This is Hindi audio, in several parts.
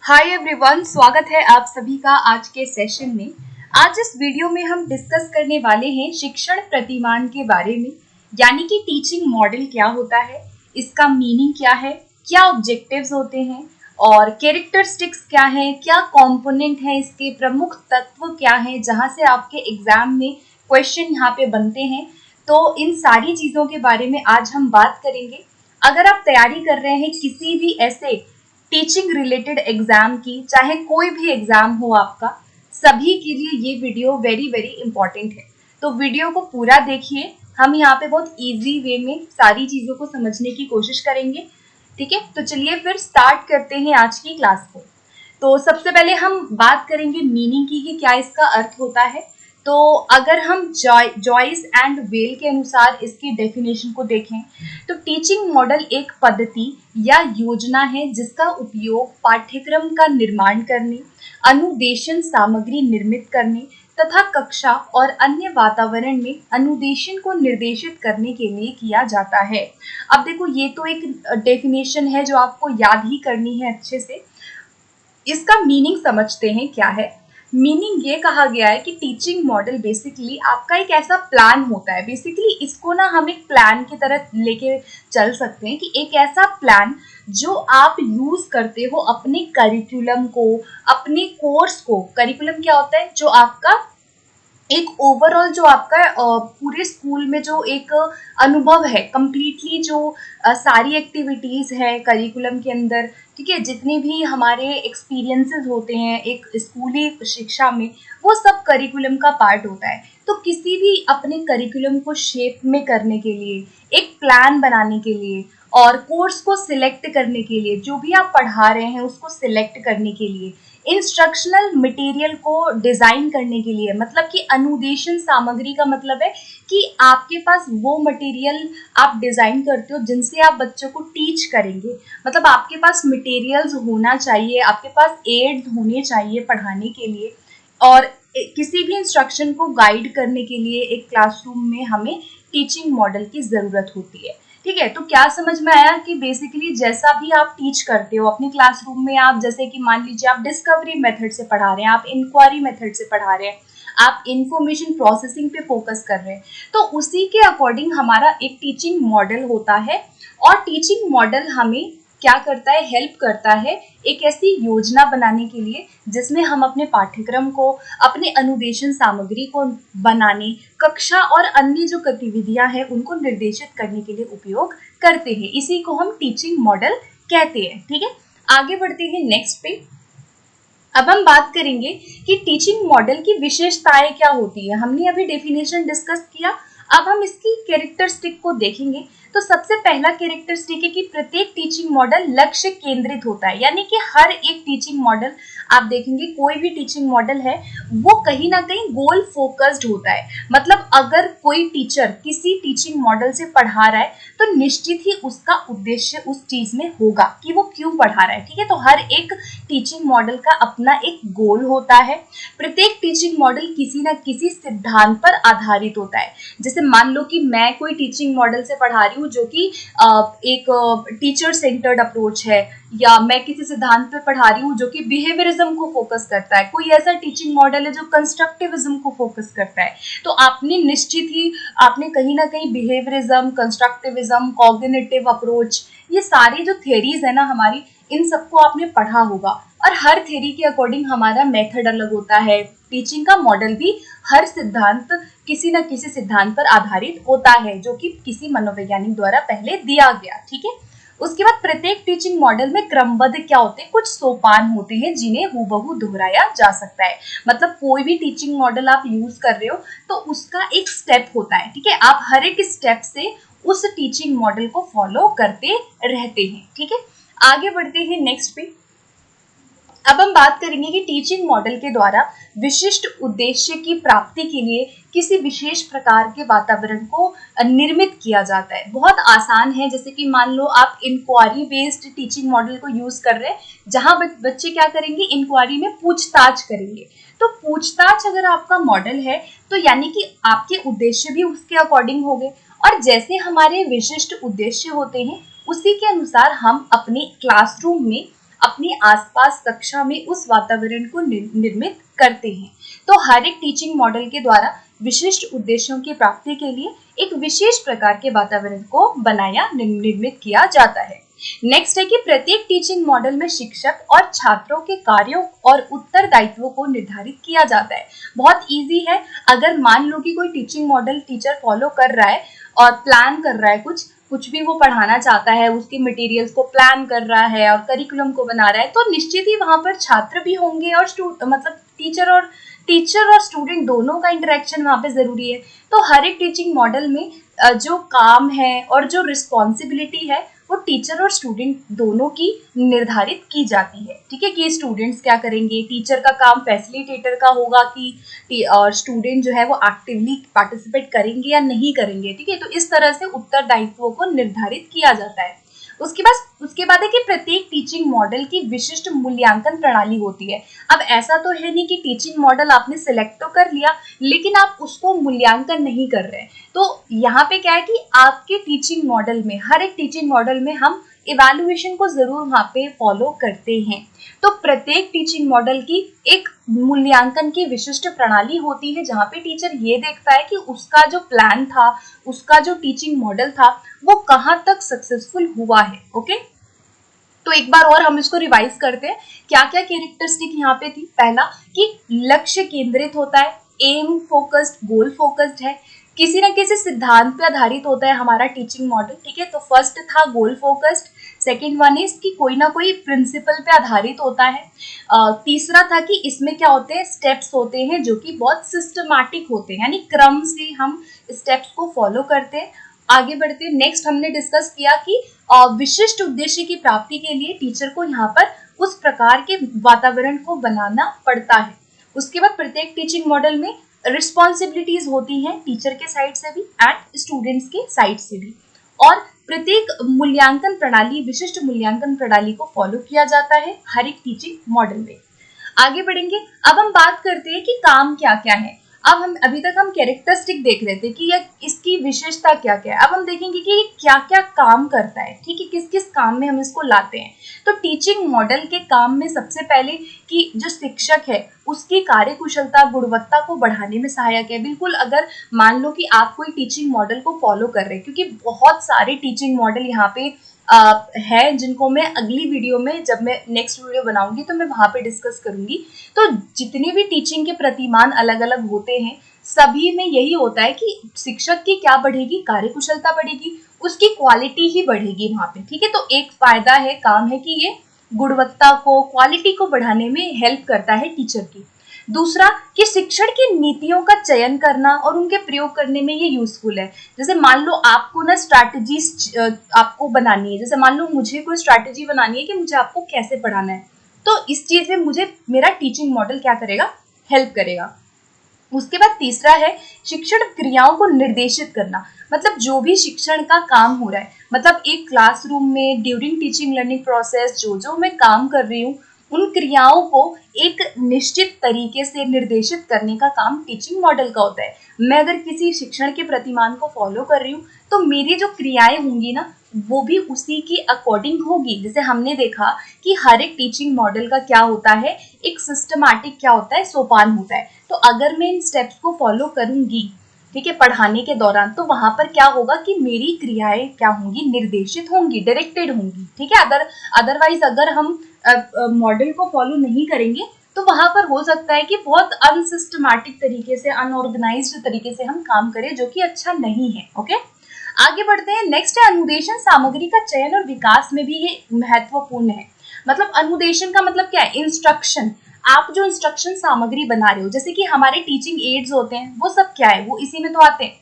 हाय एवरीवन, स्वागत है आप सभी का आज के सेशन में। आज इस वीडियो में हम डिस्कस करने वाले हैं शिक्षण प्रतिमान के बारे में, यानी कि टीचिंग मॉडल क्या होता है, इसका मीनिंग क्या है, क्या ऑब्जेक्टिव्स होते हैं और कैरेक्टरिस्टिक्स क्या है, क्या कंपोनेंट है, इसके प्रमुख तत्व क्या हैं, जहां से आपके एग्जाम में क्वेश्चन यहाँ पे बनते हैं। तो इन सारी चीज़ों के बारे में आज हम बात करेंगे। अगर आप तैयारी कर रहे हैं किसी भी ऐसे टीचिंग रिलेटेड एग्जाम की, चाहे कोई भी एग्जाम हो आपका, सभी के लिए ये वीडियो वेरी वेरी इंपॉर्टेंट है। तो वीडियो को पूरा देखिए, हम यहाँ पे बहुत इजी वे में सारी चीज़ों को समझने की कोशिश करेंगे। ठीक है, तो चलिए फिर स्टार्ट करते हैं आज की क्लास को। तो सबसे पहले हम बात करेंगे मीनिंग की कि क्या इसका अर्थ होता है। तो अगर हम जॉइस एंड वेल के अनुसार इसकी डेफिनेशन को देखें तो टीचिंग मॉडल एक पद्धति या योजना है जिसका उपयोग पाठ्यक्रम का निर्माण करने, अनुदेशन सामग्री निर्मित करने तथा कक्षा और अन्य वातावरण में अनुदेशन को निर्देशित करने के लिए किया जाता है। अब देखो, ये तो एक डेफिनेशन है जो आपको याद ही करनी है अच्छे से। इसका मीनिंग समझते हैं क्या है। मीनिंग ये कहा गया है कि टीचिंग मॉडल बेसिकली आपका एक ऐसा प्लान होता है। बेसिकली इसको ना हम एक प्लान की तरह लेके चल सकते हैं कि एक ऐसा प्लान जो आप यूज करते हो अपने करिकुलम को, अपने कोर्स को। करिकुलम क्या होता है? जो आपका एक ओवरऑल, जो आपका पूरे स्कूल में जो एक अनुभव है, कंप्लीटली जो सारी एक्टिविटीज़ है करिकुलम के अंदर, ठीक है, जितने भी हमारे एक्सपीरियंसेस होते हैं एक स्कूली शिक्षा में, वो सब करिकुलम का पार्ट होता है। तो किसी भी अपने करिकुलम को शेप में करने के लिए, एक प्लान बनाने के लिए और कोर्स को सिलेक्ट करने के लिए, जो भी आप पढ़ा रहे हैं उसको सिलेक्ट करने के लिए, इंस्ट्रक्शनल मटेरियल को डिजाइन करने के लिए, मतलब कि अनुदेशन सामग्री का मतलब है कि आपके पास वो मटेरियल आप डिजाइन करते हो जिनसे आप बच्चों को टीच करेंगे। मतलब आपके पास मटेरियल्स होना चाहिए, आपके पास एड्स होने चाहिए पढ़ाने के लिए, और किसी भी इंस्ट्रक्शन को गाइड करने के लिए एक क्लासरूम में हमें टीचिंग मॉडल की ज़रूरत होती है। ठीक है, तो क्या समझ में आया कि बेसिकली जैसा भी आप टीच करते हो अपने क्लासरूम में, आप जैसे कि मान लीजिए आप डिस्कवरी मेथड से पढ़ा रहे हैं, आप इंक्वायरी मेथड से पढ़ा रहे हैं, आप इंफॉर्मेशन प्रोसेसिंग पे फोकस कर रहे हैं, तो उसी के अकॉर्डिंग हमारा एक टीचिंग मॉडल होता है। और टीचिंग मॉडल हमें क्या करता है? हेल्प करता है एक ऐसी योजना बनाने के लिए जिसमें हम अपने पाठ्यक्रम को, अपने अनुदेशन सामग्री को बनाने, कक्षा और अन्य जो गतिविधियां हैं उनको निर्देशित करने के लिए उपयोग करते हैं। इसी को हम टीचिंग मॉडल कहते हैं। ठीक है, आगे बढ़ते हैं नेक्स्ट पे। अब हम बात करेंगे कि टीचिंग मॉडल की विशेषताएं क्या होती है। हमने अभी डेफिनेशन डिस्कस किया, अब हम इसकी कैरेक्टरिस्टिक को देखेंगे। तो सबसे पहला कैरेक्टरिस्टिक है कि प्रत्येक टीचिंग मॉडल लक्ष्य केंद्रित होता है, यानी कि हर एक टीचिंग मॉडल, आप देखेंगे कोई भी टीचिंग मॉडल है वो कहीं ना कहीं गोल फोकस्ड होता है। मतलब अगर कोई टीचर किसी टीचिंग मॉडल से पढ़ा रहा है तो निश्चित ही उसका उद्देश्य उस चीज में होगा कि वो क्यों पढ़ा रहा है। ठीक है, तो हर एक टीचिंग मॉडल का अपना एक गोल होता है। प्रत्येक टीचिंग मॉडल किसी न किसी सिद्धांत पर आधारित होता है। जैसे मान लो कि मैं कोई टीचिंग मॉडल से पढ़ा रही हूँ जो कि एक टीचर सेंटर्ड अप्रोच है, या मैं किसी सिद्धांत पर पढ़ा रही हूँ जो कि बिहेवियरिज्म को फोकस करता है, कोई ऐसा टीचिंग मॉडल है जो कंस्ट्रक्टिविज्म को फोकस करता है। तो आपने निश्चित ही आपने कहीं ना कहीं बिहेवियरिज्म, कंस्ट्रक्टिविज्म, कॉग्निटिव अप्रोच, ये सारी जो थ्योरीज है ना हमारी, इन सबको आपने पढ़ा होगा। और हर थ्योरी के अकॉर्डिंग हमारा मेथड अलग होता है। टीचिंग का मॉडल भी हर सिद्धांत किसी न किसी सिद्धांत पर आधारित होता है जो कि किसी मनोवैज्ञानिक द्वारा पहले दिया गया। ठीक है, उसके बाद प्रत्येक टीचिंग मॉडल में क्रमबद्ध क्या होते हैं? कुछ सोपान होते हैं जिन्हें हूबहू दोहराया जा सकता है। मतलब कोई भी टीचिंग मॉडल आप यूज कर रहे हो तो उसका एक स्टेप होता है। ठीक है, आप हर एक स्टेप से उस टीचिंग मॉडल को फॉलो करते रहते हैं। ठीक है, आगे बढ़ते हैं नेक्स्ट पे। अब हम बात करेंगे कि टीचिंग मॉडल के द्वारा विशिष्ट उद्देश्य की प्राप्ति के लिए किसी विशेष प्रकार के वातावरण को निर्मित किया जाता है। बहुत आसान है, जैसे कि मान लो आप इंक्वायरी बेस्ड टीचिंग मॉडल को यूज कर रहे हैं, जहां बच्चे क्या करेंगे? इंक्वायरी में पूछताछ करेंगे। तो पूछताछ अगर आपका मॉडल है तो यानी कि आपके उद्देश्य भी उसके अकॉर्डिंग होंगे, और जैसे हमारे विशिष्ट उद्देश्य होते हैं उसी के अनुसार हम अपने क्लासरूम में अपने आसपास कक्षा में उस वातावरण को निर्मित करते हैं। तो हर एक टीचिंग मॉडल के द्वारा विशिष्ट उद्देश्यों की प्राप्ति के लिए एक विशेष प्रकार के वातावरण को बनाया निर्मित किया जाता है। नेक्स्ट है कि प्रत्येक टीचिंग मॉडल में शिक्षक और छात्रों के कार्यों और उत्तरदायित्वों को निर्धारित किया जाता है। बहुत इजी है। अगर मान लो कि कोई टीचिंग मॉडल टीचर फॉलो कर रहा है और प्लान कर रहा है, कुछ भी वो पढ़ाना चाहता है, उसके मटेरियल्स को प्लान कर रहा है और करिकुलम को बना रहा है, तो निश्चित ही वहां पर छात्र भी होंगे और मतलब टीचर और स्टूडेंट दोनों का इंटरेक्शन वहां पे जरूरी है। तो हर एक टीचिंग मॉडल में जो काम है और जो रिस्पॉन्सिबिलिटी है वो टीचर और स्टूडेंट दोनों की निर्धारित की जाती है। ठीक है, कि स्टूडेंट्स क्या करेंगे, टीचर का काम फैसिलिटेटर का होगा कि और स्टूडेंट जो है वो एक्टिवली पार्टिसिपेट करेंगे या नहीं करेंगे। ठीक है, तो इस तरह से उत्तरदायित्वों को निर्धारित किया जाता है। उसके बाद है कि प्रत्येक टीचिंग मॉडल की विशिष्ट मूल्यांकन प्रणाली होती है। अब ऐसा तो है नहीं कि टीचिंग मॉडल आपने सिलेक्ट तो कर लिया लेकिन आप उसको मूल्यांकन नहीं कर रहे। तो यहाँ पे क्या है कि आपके टीचिंग मॉडल में, हर एक टीचिंग मॉडल में हम इवैल्यूएशन को जरूर वहाँ पे फॉलो करते हैं। तो प्रत्येक टीचिंग मॉडल की एक मूल्यांकन की विशिष्ट प्रणाली होती है जहाँ पे टीचर ये देखता है कि उसका जो प्लान था, उसका जो टीचिंग मॉडल था वो कहाँ तक सक्सेसफुल हुआ है। ओके, तो एक बार और हम इसको रिवाइज करते हैं। क्या क्या कैरेक्टरिस्टिक यहाँ पे थी। पहला कि लक्ष्य केंद्रित होता है, एम फोकस्ड, गोल फोकस्ड है, किसी न किसी सिद्धांत पे आधारित होता है हमारा टीचिंग मॉडल। ठीक है, तो फर्स्ट था गोल फोकस्ड, सेकेंड वन इज कि कोई ना कोई प्रिंसिपल पे आधारित होता है। तीसरा था कि इसमें क्या होते हैं, स्टेप्स होते हैं जो कि बहुत सिस्टमैटिक होते हैं, यानी क्रम से हम स्टेप्स को फॉलो करते हैं। आगे बढ़ते हैं, नेक्स्ट हमने डिस्कस किया कि विशिष्ट उद्देश्य की प्राप्ति के लिए टीचर को यहाँ पर उस प्रकार के वातावरण को बनाना पड़ता है। उसके बाद प्रत्येक टीचिंग मॉडल में रिस्पॉन्सिबिलिटीज होती हैं टीचर के साइड से भी एंड स्टूडेंट्स के साइड से भी, और प्रत्येक मूल्यांकन प्रणाली, विशिष्ट मूल्यांकन प्रणाली को फॉलो किया जाता है हर एक टीचिंग मॉडल में। आगे बढ़ेंगे, अब हम बात करते हैं कि काम क्या क्या है। अभी तक हम कैरेक्टरिस्टिक देख रहे थे कि इसकी विशेषता क्या क्या है। अब हम देखेंगे कि ये क्या क्या काम करता है। ठीक है, किस किस काम में हम इसको लाते हैं। तो टीचिंग मॉडल के काम में सबसे पहले कि जो शिक्षक है उसकी कार्यकुशलता, गुणवत्ता को बढ़ाने में सहायक है। बिल्कुल, अगर मान लो कि आप कोई टीचिंग मॉडल को फॉलो कर रहे हैं, क्योंकि बहुत सारे टीचिंग मॉडल यहाँ पे है जिनको मैं अगली वीडियो में, जब मैं नेक्स्ट वीडियो बनाऊंगी तो मैं वहां पे डिस्कस करूंगी। तो जितने भी टीचिंग के प्रतिमान अलग अलग होते हैं, सभी में यही होता है कि शिक्षक की क्या बढ़ेगी, कार्यकुशलता बढ़ेगी, उसकी क्वालिटी ही बढ़ेगी वहां पे। ठीक है, तो एक फायदा है, काम है कि ये गुणवत्ता को, क्वालिटी को बढ़ाने में हेल्प करता है टीचर की। दूसरा कि शिक्षण की नीतियों का चयन करना और उनके प्रयोग करने में ये यूजफुल है। जैसे मान लो आपको ना स्ट्रैटेजीज आपको बनानी है, जैसे मान लो मुझे कोई स्ट्रैटेजी बनानी है कि मुझे आपको कैसे पढ़ाना है, तो इस चीज में मुझे मेरा टीचिंग मॉडल क्या करेगा, हेल्प करेगा। उसके बाद तीसरा है शिक्षण क्रियाओं को निर्देशित करना। मतलब जो भी शिक्षण का काम हो रहा है, मतलब एक क्लासरूम में ड्यूरिंग टीचिंग लर्निंग प्रोसेस जो मैं काम कर रही हूँ, उन क्रियाओं को एक निश्चित तरीके से निर्देशित करने का काम टीचिंग मॉडल का होता है। मैं अगर किसी शिक्षण के प्रतिमान को फॉलो कर रही हूँ तो मेरी जो क्रियाएं होंगी ना वो भी उसी के अकॉर्डिंग होगी। जैसे हमने देखा कि हर एक टीचिंग मॉडल का क्या होता है, एक सिस्टमैटिक क्या होता है, सोपान होता है। तो अगर मैं इन स्टेप्स को फॉलो करूंगी, ठीक है, पढ़ाने के दौरान, तो वहां पर क्या होगा कि मेरी क्रियाएं क्या होंगी, निर्देशित होंगी, डायरेक्टेड होंगी। ठीक है, अदरवाइज अगर हम मॉडल को फॉलो नहीं करेंगे तो वहां पर हो सकता है कि बहुत अनसिस्टमैटिक तरीके से, अनऑर्गेनाइज्ड तरीके से हम काम करें, जो कि अच्छा नहीं है। ओके, आगे बढ़ते हैं। नेक्स्ट है अनुदेशन सामग्री का चयन और विकास में भी ये महत्वपूर्ण है। मतलब अनुदेशन का मतलब क्या है, इंस्ट्रक्शन। आप जो इंस्ट्रक्शन सामग्री बना रहे हो, जैसे कि हमारे टीचिंग एड्स होते हैं, वो सब क्या है, वो इसी में तो आते हैं।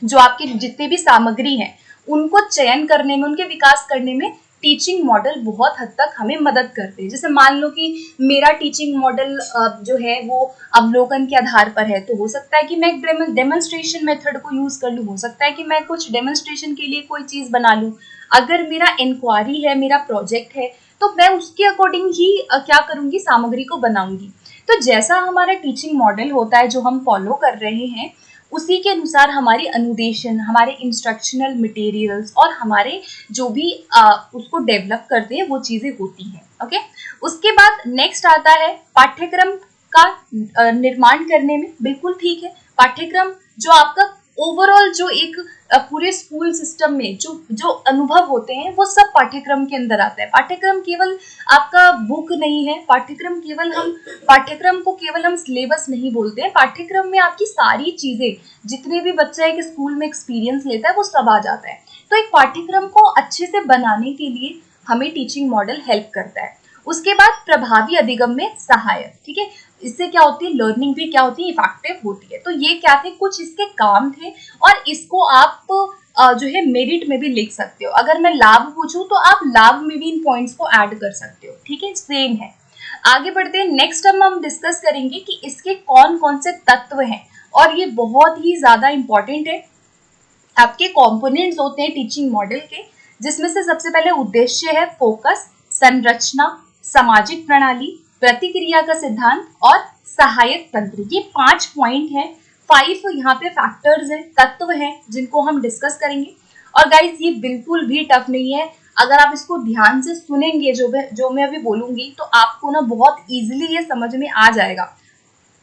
जो आपके जितने भी सामग्री हैं उनको चयन करने में, उनके विकास करने में टीचिंग मॉडल बहुत हद तक हमें मदद करते हैं। जैसे मान लो कि मेरा टीचिंग मॉडल जो है वो अवलोकन के आधार पर है, तो हो सकता है कि मैं एक डेमोन्स्ट्रेशन मेथड को यूज कर लूँ, हो सकता है कि मैं कुछ डेमोन्स्ट्रेशन के लिए कोई चीज बना लूँ। अगर मेरा इंक्वायरी है, मेरा प्रोजेक्ट है, तो मैं उसके अकॉर्डिंग ही क्या करूंगी, सामग्री को बनाऊंगी। तो जैसा हमारा टीचिंग मॉडल होता है जो हम फॉलो कर रहे हैं, उसी के अनुसार हमारी अनुदेशन, हमारे इंस्ट्रक्शनल मटेरियल्स और हमारे जो भी उसको डेवलप करते हैं वो चीजें होती हैं। ओके, उसके बाद नेक्स्ट आता है पाठ्यक्रम का निर्माण करने में। बिल्कुल ठीक है, पाठ्यक्रम जो आपका ओवरऑल जो एक पूरे स्कूल सिस्टम में जो जो अनुभव होते हैं वो सब पाठ्यक्रम के अंदर आता है। पाठ्यक्रम केवल आपका बुक नहीं है, पाठ्यक्रम को केवल हम सिलेबस नहीं बोलते हैं। पाठ्यक्रम में आपकी सारी चीजें, जितने भी बच्चा एक स्कूल में एक्सपीरियंस लेता है वो सब आ जाता है। तो एक पाठ्यक्रम को अच्छे से बनाने के लिए हमें टीचिंग मॉडल हेल्प करता है। उसके बाद प्रभावी अधिगम में सहायक, ठीक है, इससे क्या होती है, लर्निंग भी क्या होती है, इफेक्टिव होती है। तो ये क्या थे, कुछ इसके काम थे और इसको आप जो है मेरिट में भी लिख सकते हो। अगर मैं लाभ पूछूं तो आप लाभ में भी इन पॉइंट्स को ऐड कर सकते हो, ठीक है, सेम है। आगे बढ़ते हैं, नेक्स्ट हम डिस्कस करेंगे कि इसके कौन कौन से तत्व हैं और ये बहुत ही ज्यादा इंपॉर्टेंट है। आपके कंपोनेंट्स होते हैं टीचिंग मॉडल के, जिसमें से सबसे पहले उद्देश्य है फोकस, संरचना, सामाजिक प्रणाली, प्रतिक्रिया का सिद्धांत और सहायक तंत्र। ये 5 पॉइंट हैं, 5 यहाँ पे फैक्टर्स हैं, तत्व हैं जिनको हम डिस्कस करेंगे। और गाइस ये बिल्कुल भी टफ नहीं है, अगर आप इसको ध्यान से सुनेंगे जो मैं अभी बोलूंगी तो आपको ना बहुत इजीली ये समझ में आ जाएगा।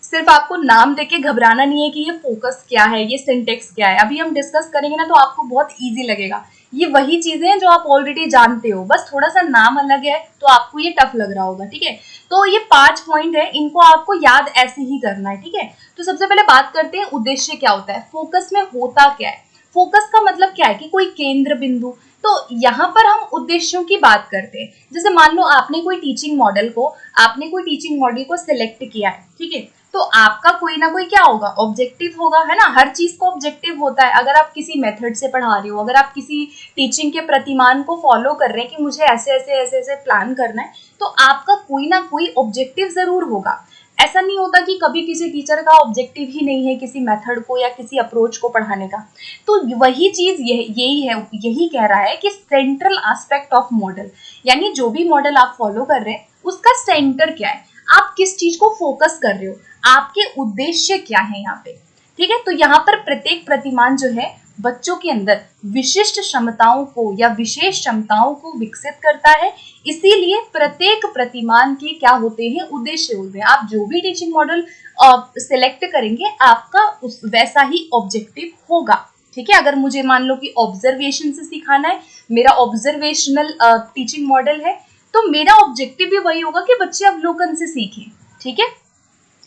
सिर्फ आपको नाम देके घबराना नहीं है कि ये फोकस क्या है, ये सिंटेक्स क्या है। अभी हम डिस्कस करेंगे ना तो आपको बहुत इजी लगेगा। ये वही चीजें हैं जो आप ऑलरेडी जानते हो, बस थोड़ा सा नाम अलग है तो आपको ये टफ लग रहा होगा, ठीक है। तो ये 5 पॉइंट है, इनको आपको याद ऐसे ही करना है, ठीक है। तो सबसे पहले बात करते हैं उद्देश्य क्या होता है, फोकस में होता क्या है। फोकस का मतलब क्या है कि कोई केंद्र बिंदु। तो यहाँ पर हम उद्देश्यों की बात करते हैं। जैसे मान लो आपने कोई टीचिंग मॉडल को सिलेक्ट किया है, ठीक है, तो आपका कोई ना कोई क्या होगा, ऑब्जेक्टिव होगा, है ना। हर चीज को ऑब्जेक्टिव होता है। अगर आप किसी मेथड से पढ़ा रहे हो, अगर आप किसी टीचिंग के प्रतिमान को फॉलो कर रहे हैं कि मुझे ऐसे ऐसे ऐसे ऐसे प्लान करना है, तो आपका कोई ना कोई ऑब्जेक्टिव जरूर होगा। ऐसा नहीं होता कि कभी किसी टीचर का ऑब्जेक्टिव ही नहीं है किसी मेथड को या किसी अप्रोच को पढ़ाने का। तो वही चीज यही कह रहा है कि सेंट्रल एस्पेक्ट ऑफ मॉडल, यानी जो भी मॉडल आप फॉलो कर रहे हैं उसका सेंटर क्या है, आप किस चीज को फोकस कर रहे हो, आपके उद्देश्य क्या है यहाँ पे, ठीक है। तो यहाँ पर प्रत्येक प्रतिमान जो है बच्चों के अंदर विशिष्ट क्षमताओं को या विशेष क्षमताओं को विकसित करता है। इसीलिए प्रत्येक प्रतिमान के क्या होते हैं, उद्देश्य होते हैं। आप जो भी टीचिंग मॉडल सिलेक्ट करेंगे आपका वैसा ही ऑब्जेक्टिव होगा, ठीक है। अगर मुझे मान लो कि ऑब्जर्वेशन से सिखाना है, मेरा ऑब्जर्वेशनल टीचिंग मॉडल है, तो मेरा ऑब्जेक्टिव भी वही होगा कि बच्चे अवलोकन से सीखें, ठीक है।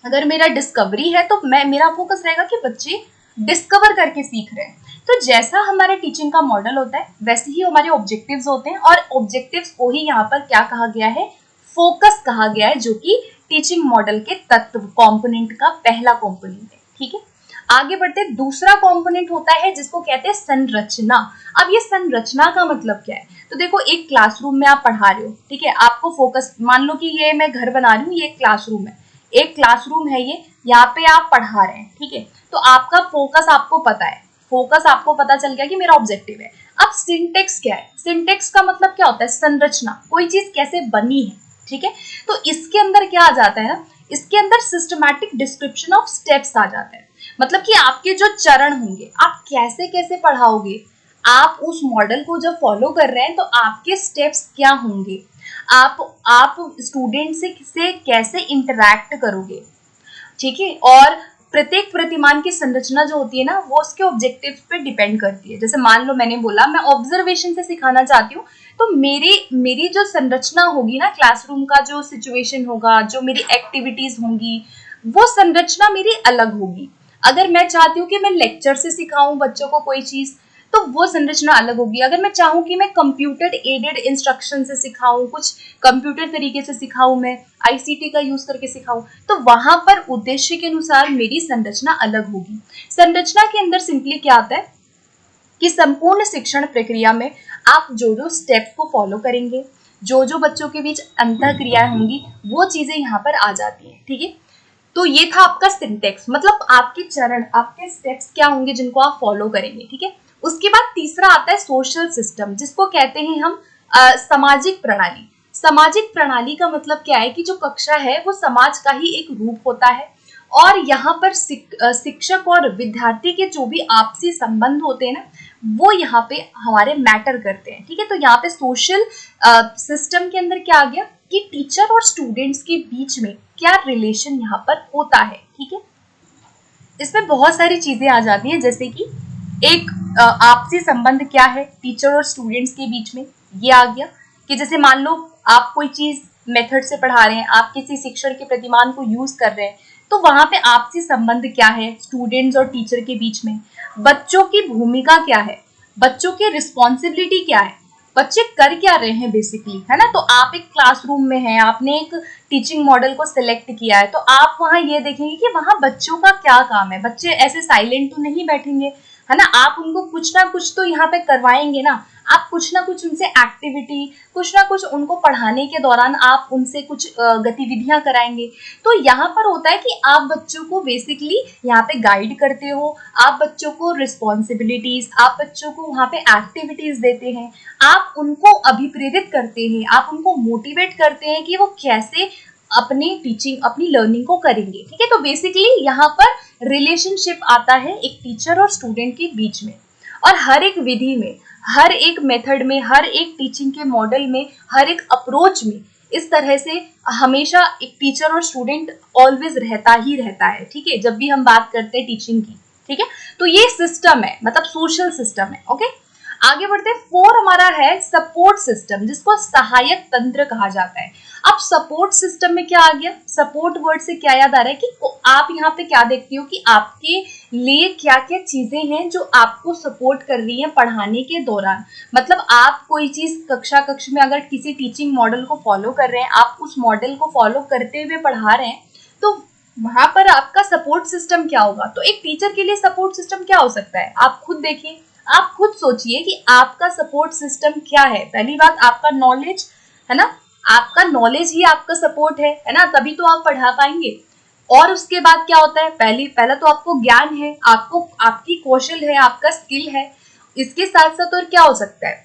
अगर मेरा डिस्कवरी है तो मेरा फोकस रहेगा कि बच्चे डिस्कवर करके सीख रहे हैं। तो जैसा हमारे टीचिंग का मॉडल होता है वैसे ही हमारे ऑब्जेक्टिव्स होते हैं, और ऑब्जेक्टिव्स को ही यहाँ पर क्या कहा गया है, फोकस कहा गया है, जो कि टीचिंग मॉडल के तत्व कंपोनेंट का पहला कंपोनेंट है, ठीक है। आगे बढ़ते, दूसरा कंपोनेंट होता है जिसको कहते हैं संरचना। अब ये संरचना का मतलब क्या है, तो देखो एक क्लासरूम में आप पढ़ा रहे हो, ठीक है, आपको फोकस, मान लो कि ये मैं घर बना रही हूँ, ये क्लासरूम है, एक क्लासरूम है ये, यहाँ पे आप पढ़ा रहे हैं, ठीक है। तो आपका फोकस आपको पता है, फोकस आपको पता चल गया कि मेरा ऑब्जेक्टिव है। अब सिंटेक्स क्या है, सिंटेक्स का मतलब क्या होता है, संरचना, कोई चीज कैसे बनी है, ठीक है। तो इसके अंदर क्या आ जाता है ना, इसके अंदर सिस्टमैटिक डिस्क्रिप्शन ऑफ स्टेप्स आ जाता है। मतलब कि आपके जो चरण होंगे, आप कैसे कैसे पढ़ाओगे, आप उस मॉडल को जब फॉलो कर रहे हैं तो आपके स्टेप्स क्या होंगे, आप स्टूडेंट से कैसे इंटरैक्ट करोगे, ठीक है। और प्रत्येक प्रतिमान की संरचना जो होती है ना, वो उसके ऑब्जेक्टिव पे डिपेंड करती है। जैसे मान लो मैंने बोला मैं ऑब्जर्वेशन से सिखाना चाहती हूँ, तो मेरी जो संरचना होगी ना, क्लासरूम का जो सिचुएशन होगा, जो मेरी एक्टिविटीज होंगी, वो संरचना मेरी अलग होगी। अगर मैं चाहती हूँ कि मैं लेक्चर से सिखाऊं बच्चों को कोई चीज, तो वो संरचना अलग होगी। अगर मैं चाहूँ कि मैं कंप्यूटर एडेड इंस्ट्रक्शन से सिखाऊं, कुछ कंप्यूटर तरीके से सिखाऊं, मैं आईसीटी का यूज करके सिखाऊं, तो वहां पर उद्देश्य के अनुसार मेरी संरचना अलग होगी। संरचना के अंदर सिंपली क्या आता है कि संपूर्ण शिक्षण प्रक्रिया में आप जो जो स्टेप्स को फॉलो करेंगे, जो जो बच्चों के बीच अंतः क्रियाएं होंगी, वो चीजें यहाँ पर आ जाती है, ठीक है। तो ये था आपका सिंटेक्स, मतलब आपके चरण, आपके स्टेप्स क्या होंगे जिनको आप फॉलो करेंगे, ठीक है। उसके बाद तीसरा आता है सोशल सिस्टम, जिसको कहते हैं हम सामाजिक प्रणाली। सामाजिक प्रणाली का मतलब क्या है कि जो कक्षा है वो समाज का ही एक रूप होता है, और यहाँ पर शिक्षक और विद्यार्थी के जो भी आपसी संबंध होते हैं ना, वो यहाँ पे हमारे मैटर करते हैं। ठीक है, तो यहाँ पे सोशल सिस्टम के अंदर क्या आ गया कि टीचर और स्टूडेंट्स के बीच में क्या रिलेशन यहाँ पर होता है। ठीक है, इसमें बहुत सारी चीजें आ जाती हैं, जैसे कि एक आपसी संबंध क्या है टीचर और स्टूडेंट्स के बीच में, ये आ गया कि जैसे मान लो आप कोई चीज मेथड से पढ़ा रहे हैं, आप किसी शिक्षण के प्रतिमान को यूज कर रहे हैं, तो वहां पे आपसी संबंध क्या है स्टूडेंट्स और टीचर के बीच में, बच्चों की भूमिका क्या है, बच्चों की रिस्पॉन्सिबिलिटी क्या है, बच्चे कर क्या रहे हैं बेसिकली, है ना। तो आप एक क्लासरूम में हैं, आपने एक टीचिंग मॉडल को सिलेक्ट किया है, तो आप वहाँ ये देखेंगे कि वहाँ बच्चों का क्या काम है। बच्चे ऐसे साइलेंट तो नहीं बैठेंगे, है ना, आप उनको कुछ ना कुछ तो यहाँ पे करवाएंगे ना, आप कुछ ना कुछ उनसे एक्टिविटी, कुछ ना कुछ उनको पढ़ाने के दौरान आप उनसे कुछ गतिविधियां कराएंगे। तो यहाँ पर होता है कि आप बच्चों को बेसिकली यहाँ पे गाइड करते हो, आप बच्चों को रिस्पॉन्सिबिलिटीज, आप बच्चों को वहाँ पे एक्टिविटीज देते हैं, आप उनको अभिप्रेरित करते हैं, आप उनको मोटिवेट करते हैं कि वो कैसे अपनी टीचिंग, अपनी लर्निंग को करेंगे। ठीक है, तो बेसिकली यहाँ पर रिलेशनशिप आता है एक टीचर और स्टूडेंट के बीच में। और हर एक विधि में, हर एक मेथड में, हर एक टीचिंग के मॉडल में, हर एक अप्रोच में इस तरह से हमेशा एक टीचर और स्टूडेंट ऑलवेज रहता ही रहता है। ठीक है, जब भी हम बात करते हैं टीचिंग की। ठीक है, तो ये सिस्टम है, मतलब सोशल सिस्टम है। ओके, आगे बढ़ते हैं। 4 हमारा है सपोर्ट सिस्टम, जिसको सहायक तंत्र कहा जाता है। अब सपोर्ट सिस्टम में क्या आ गया, सपोर्ट वर्ड से क्या याद आ रहा है कि आप यहाँ पे क्या देखते हो कि आपके लिए क्या क्या चीजें हैं जो आपको सपोर्ट कर रही हैं पढ़ाने के दौरान। मतलब आप कोई चीज कक्ष में अगर किसी टीचिंग मॉडल को फॉलो कर रहे हैं, आप उस मॉडल को फॉलो करते हुए पढ़ा रहे हैं, तो वहां पर आपका सपोर्ट सिस्टम क्या होगा। तो एक टीचर के लिए सपोर्ट सिस्टम क्या हो सकता है, आप खुद देखिए, आप खुद सोचिए कि आपका सपोर्ट सिस्टम क्या है। पहली बात आपका नॉलेज, है ना, आपका नॉलेज ही आपका सपोर्ट है ना, तभी तो आप पढ़ा पाएंगे। और उसके बाद क्या होता है, पहला तो आपको ज्ञान है, आपको आपकी कौशल है, आपका स्किल है। इसके साथ साथ और क्या हो सकता है,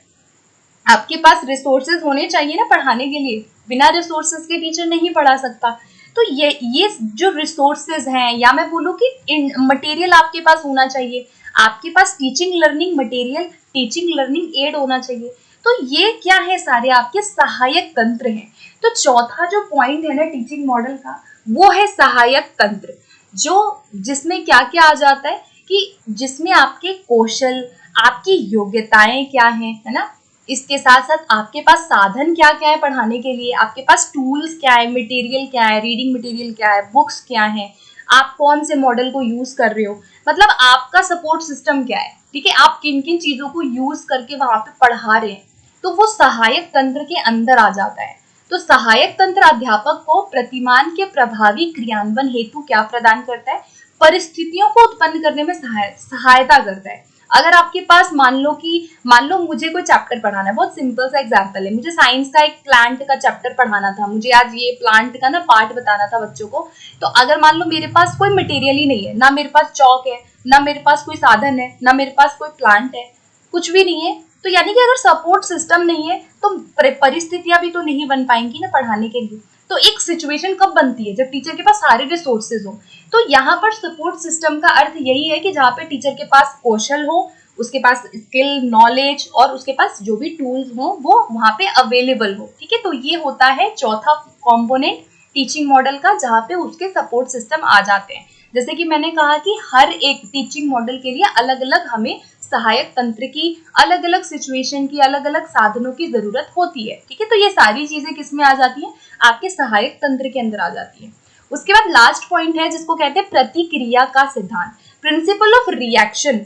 आपके पास रिसोर्सेज होने चाहिए ना पढ़ाने के लिए, बिना रिसोर्सेज के टीचर नहीं पढ़ा सकता। तो ये जो रिसोर्सेज हैं, या मैं बोलूँ कि मटेरियल आपके पास होना चाहिए, आपके पास teaching learning material, teaching learning aid होना चाहिए। तो ये क्या है, सारे आपके सहायक तंत्र हैं। तो चौथा जो पॉइंट है ना टीचिंग मॉडल का, वो है सहायक तंत्र, जो जिसमें क्या क्या आ जाता है कि जिसमें आपके कौशल, आपकी योग्यताएं क्या हैं, है ना, इसके साथ साथ आपके पास साधन क्या क्या है पढ़ाने के लिए, आपके पास टूल्स क्या है, मटेरियल क्या है, रीडिंग मटेरियल क्या है, बुक्स क्या है, आप कौन से मॉडल को यूज कर रहे हो, मतलब आपका सपोर्ट सिस्टम क्या है। ठीक है, आप किन किन चीजों को यूज करके वहां पे पढ़ा रहे हैं, तो वो सहायक तंत्र के अंदर आ जाता है। तो सहायक तंत्र अध्यापक को प्रतिमान के प्रभावी क्रियान्वयन हेतु क्या प्रदान करता है, परिस्थितियों को उत्पन्न करने में सहायता करता है। अगर आपके पास मान लो मुझे कोई चैप्टर पढ़ाना है, बहुत सिंपल सा एग्जांपल है, मुझे साइंस का एक प्लांट का चैप्टर पढ़ाना था, मुझे आज ये प्लांट का ना पार्ट बताना था बच्चों को। तो अगर मान लो मेरे पास कोई मटेरियल ही नहीं है, ना मेरे पास चौक है, ना मेरे पास कोई साधन है, ना मेरे पास कोई प्लांट है, कुछ भी नहीं है, तो यानी कि अगर सपोर्ट सिस्टम नहीं है तो परिस्थितियां भी तो नहीं बन पाएंगी ना पढ़ाने के लिए। तो एक सिचुएशन कब बनती है, जब टीचर के पास सारे रिसोर्सेज हो। तो यहाँ पर सपोर्ट सिस्टम का अर्थ यही है कि जहाँ पे टीचर के पास कौशल हो, उसके पास स्किल, नॉलेज और उसके पास जो भी टूल्स हो वो वहाँ पे अवेलेबल हो। ठीक है, तो ये होता है चौथा कॉम्पोनेंट टीचिंग मॉडल का, जहाँ पे उसके सपोर्ट सिस्टम आ जाते हैं। जैसे कि मैंने कहा कि हर एक टीचिंग मॉडल के लिए अलग अलग हमें सहायक तंत्र की, अलग अलग सिचुएशन की, अलग अलग साधनों की जरूरत होती है। ठीक है, तो ये सारी चीजें किसमें आ जाती हैं, आपके सहायक तंत्र के अंदर आ जाती है। उसके बाद लास्ट पॉइंट है जिसको कहते हैं प्रतिक्रिया का सिद्धांत, प्रिंसिपल ऑफ रिएक्शन।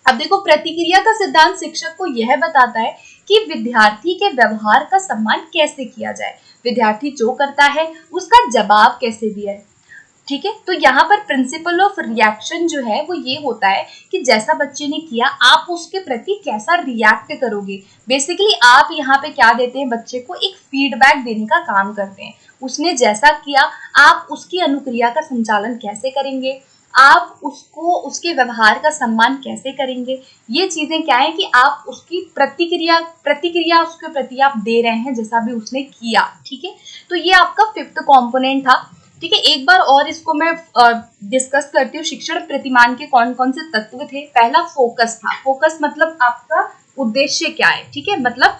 अब देखो, प्रतिक्रिया का सिद्धांत शिक्षक को यह बताता है कि विद्यार्थी के व्यवहार का सम्मान कैसे किया जाए, विद्यार्थी जो करता है उसका जवाब कैसे दिया है। ठीक है, तो यहाँ पर प्रिंसिपल ऑफ रिएक्शन जो है वो ये होता है कि जैसा बच्चे ने किया आप उसके प्रति कैसा रिएक्ट करोगे। बेसिकली आप यहाँ पे क्या देते हैं, बच्चे को एक फीडबैक देने का काम करते हैं। उसने जैसा किया आप उसकी अनुक्रिया का संचालन कैसे करेंगे, आप उसको उसके व्यवहार का सम्मान कैसे करेंगे। ये चीजें क्या है कि आप उसकी प्रतिक्रिया उसके प्रति आप दे रहे हैं जैसा भी उसने किया। ठीक है, तो ये आपका 5th कॉम्पोनेंट था। ठीक है, एक बार और इसको मैं डिस्कस करती हूँ। शिक्षण प्रतिमान के कौन कौन से तत्व थे। पहला फोकस था। फोकस मतलब आपका उद्देश्य क्या है, ठीक है, मतलब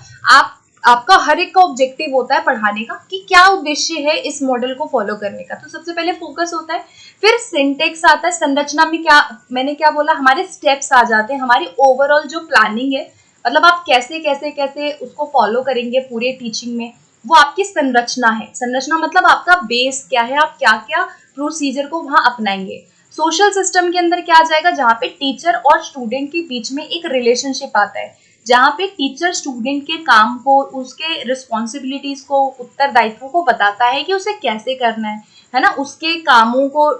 आपका हर एक का ऑब्जेक्टिव होता है पढ़ाने का कि क्या उद्देश्य है इस मॉडल को फॉलो करने का, तो सबसे पहले फोकस होता है। फिर सिंटेक्स आता है। संरचना में क्या मैंने क्या बोला, हमारे स्टेप्स आ जाते हैं, हमारी ओवरऑल जो प्लानिंग है, मतलब आप कैसे कैसे कैसे उसको फॉलो करेंगे पूरे टीचिंग में, वो आपकी संरचना है। संरचना मतलब आपका बेस क्या है, आप क्या क्या प्रोसीजर को वहां अपनाएंगे। सोशल सिस्टम के अंदर क्या आ जाएगा, जहाँ पे टीचर और स्टूडेंट के बीच में एक रिलेशनशिप आता है, जहाँ पे टीचर स्टूडेंट के काम को, उसके रिस्पॉन्सिबिलिटीज को, उत्तरदायित्व को बताता है कि उसे कैसे करना है ना, उसके कामों को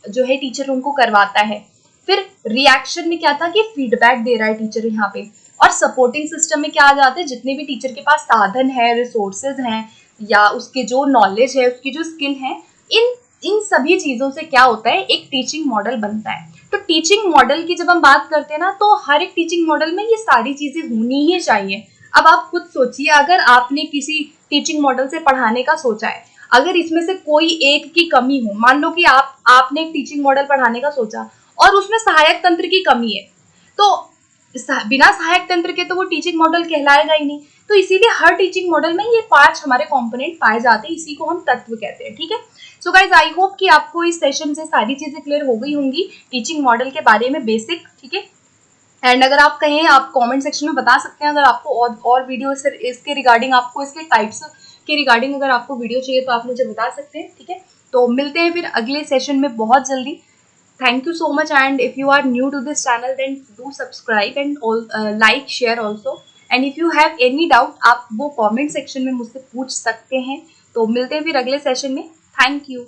जो है टीचर उनको करवाता है। फिर रिएक्शन में क्या था कि फीडबैक दे रहा है टीचर यहाँ पे। और सपोर्टिंग सिस्टम में क्या आ जाते हैं, जितने भी टीचर के पास साधन है, रिसोर्सेज हैं, या उसके जो नॉलेज है, उसकी जो स्किल है, इन इन सभी चीजों से क्या होता है, एक टीचिंग मॉडल बनता है। तो टीचिंग मॉडल की जब हम बात करते हैं ना, तो हर एक टीचिंग मॉडल में ये सारी चीजें होनी ही चाहिए। अब आप खुद सोचिए, अगर आपने किसी टीचिंग मॉडल से पढ़ाने का सोचा है, अगर इसमें से कोई एक की कमी हो, मान लो कि आपने एक टीचिंग मॉडल पढ़ाने का सोचा और उसमें सहायक तंत्र की कमी है, तो बिना सहायक तंत्र के तो वो टीचिंग मॉडल कहलाएगा ही नहीं। तो इसीलिए हर टीचिंग मॉडल में ये 5 हमारे कंपोनेंट पाए जाते हैं, इसी को हम तत्व कहते हैं, ठीक है। सो गाइज, आई होप कि आपको इस सेशन से सारी चीजें क्लियर हो गई होंगी टीचिंग मॉडल के बारे में, बेसिक, ठीक है। एंड अगर आप कहें, आप कमेंट सेक्शन में बता सकते हैं, अगर आपको और वीडियो इसके रिगार्डिंग, आपको इसके टाइप्स के रिगार्डिंग अगर आपको वीडियो चाहिए तो आप मुझे बता सकते हैं, ठीक है। तो मिलते हैं फिर अगले सेशन में बहुत जल्दी। Thank you so much, and if you are new to this channel then do subscribe and like, share also, and if you have any doubt आप वो comment section में मुझसे पूछ सकते हैं। तो मिलते हैं फिर अगले सेशन में। Thank you.